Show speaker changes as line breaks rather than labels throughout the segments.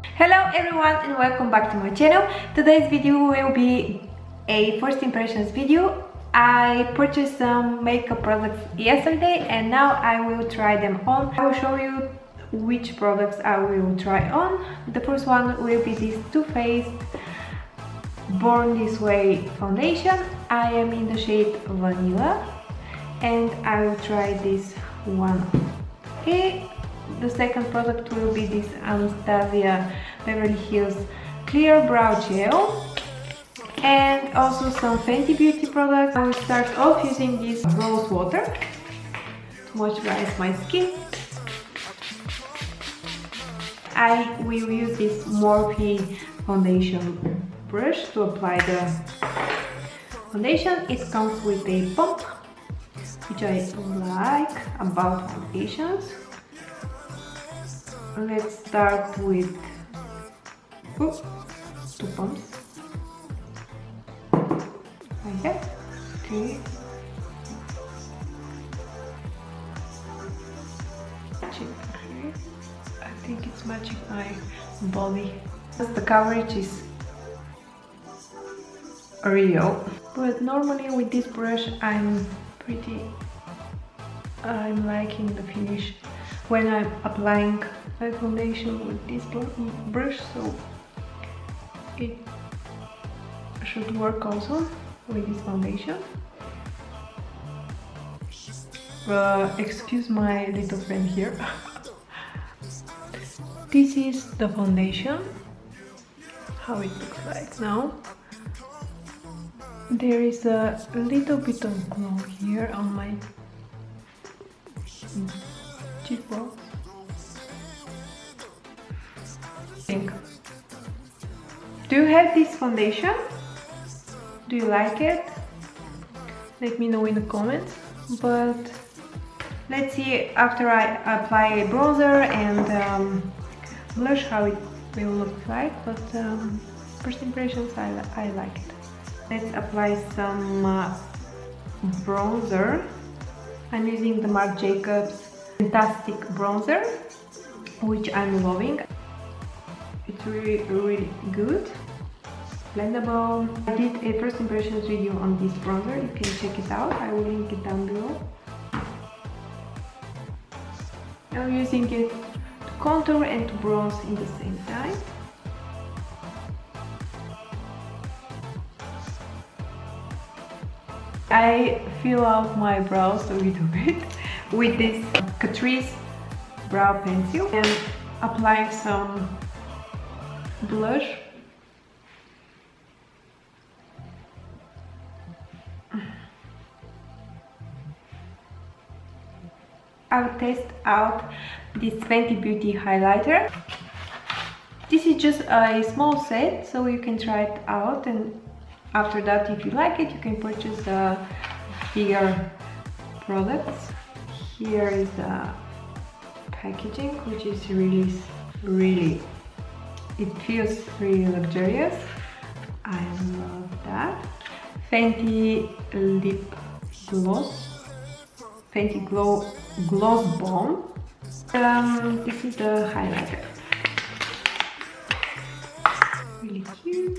Hello everyone and welcome back to my channel. Today's video will be a first impressions video. I purchased some makeup products yesterday and now I will try them on. I will show you which products I will try on. The first one will be this Too Faced Born This Way foundation. I am in the shade Vanilla and I will try this one. Okay. The second product will be this Anastasia Beverly Hills Clear Brow Gel and also some Fenty beauty products. I will start off using this rose water to moisturize my skin. I will use this Morphe foundation brush to apply the foundation. It comes with a pump, which I like about foundations. Let's start with two pumps like that. Okay. I think it's matching my body. The coverage is real, but normally with this brush I'm liking the finish when I'm applying my foundation with this brush, so it should work also with this foundation. Excuse my little friend here. This is the foundation, how it looks like now. There is a little bit of glow here on my cheekbone. Do you have this foundation? Do you like it? Let me know in the comments. But let's see after I apply a bronzer and blush how it will look like. But first impressions, I like it. Let's apply some bronzer. I'm using the Marc Fantastic Bronzer, which I'm loving. It's really good, blendable. I did a first impressions video on this bronzer, you can check it out, I will link it down below. I'm using it to contour and to bronze in the same time. I fill out my brows a little bit with this Catrice brow pencil and applying some blush. I'll test out this Fenty Beauty highlighter. This is just a small set, so you can try it out, and after that, if you like it, you can purchase bigger products. Here is the packaging, which is really, it feels really luxurious. I love that. Fenty lip gloss, Fenty gloss balm. This is the highlighter. Really cute.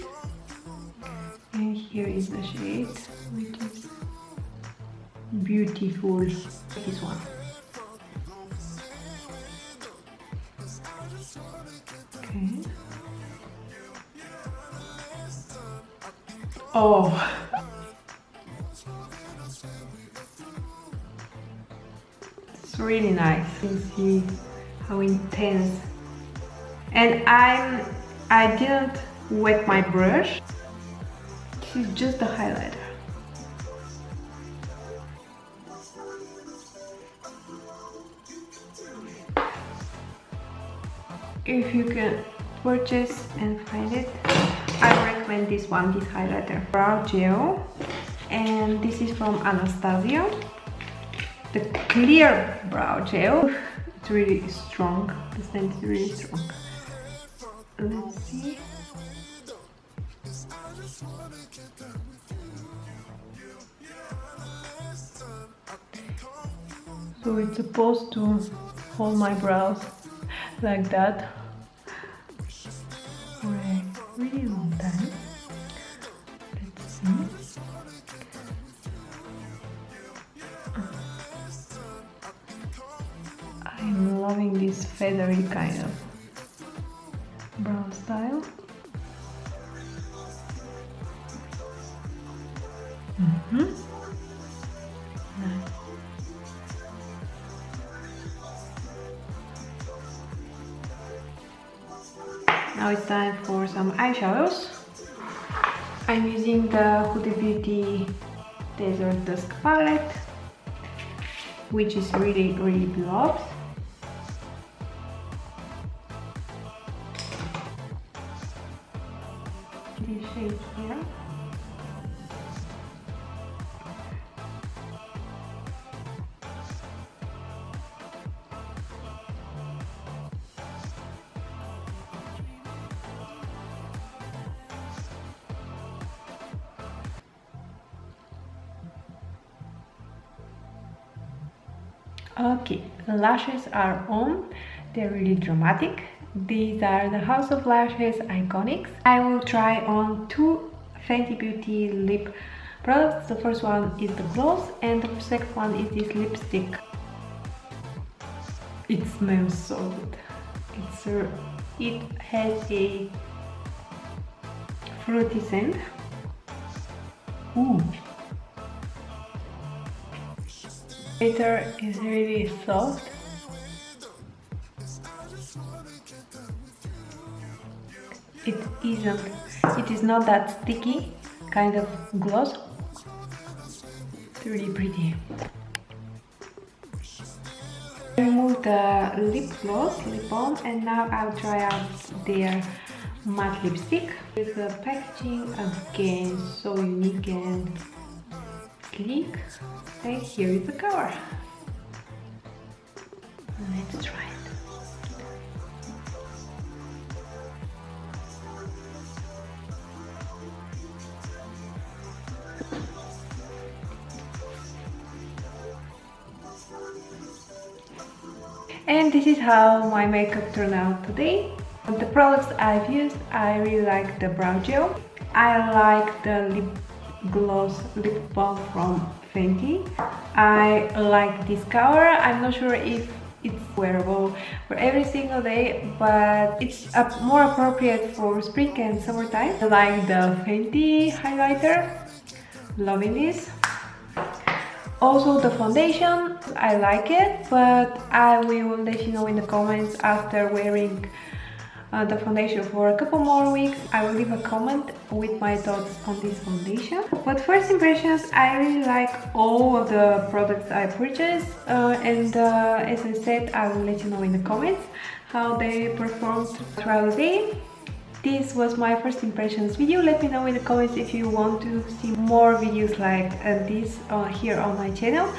And here is the shade, which is beautiful. This one. Okay. Oh. It's really nice. You can see how intense. And I didn't wet my brush. This is just the highlighter. If you can purchase and find it, I recommend this one, this highlighter. Brow gel, and this is from Anastasia, the Clear Brow Gel. It's really strong, the scent is really strong. Let's see. So it's supposed to hold my brows like that. really long time. Let's see. I'm loving this feathery kind of brow style. Nice. Now it's time for some eyeshadows. I'm using the Huda Beauty Desert Dusk palette, which is really beloved. This shade here. Okay, the lashes are on. They're really dramatic. These are the House of Lashes Iconics. I will try on two Fenty Beauty lip products. The first one is the gloss and the second one is this lipstick. It smells so good. It has a fruity scent. Ooh. Glitter is really soft. It is not that sticky kind of gloss. It's really pretty. I removed the lip gloss, lip balm, and now I'll try out their matte lipstick. With the packaging again so unique and sleek. And here is the cover. Let's try it. And this is how my makeup turned out today. The products I've used, I really like the brow gel. I like the lip gloss lip balm from Fenty. I like this cover. I'm not sure if it's wearable for every single day, but it's more appropriate for spring and summertime. I like the Fenty highlighter. Loving this. Also the foundation, I like it, but I will let you know in the comments after wearing the foundation for a couple more weeks. I will leave a comment with my thoughts on this foundation. But first impressions, I really like all of the products I purchased, and as I said, I will let you know in the comments how they performed throughout the day. This was my first impressions video. Let me know in the comments if you want to see more videos like this here on my channel.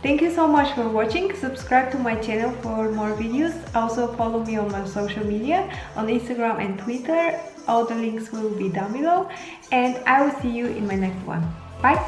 Thank you so much for watching. Subscribe to my channel for more videos. Also follow me on my social media on Instagram and Twitter. All the links will be down below, and I will see you in my next one. Bye!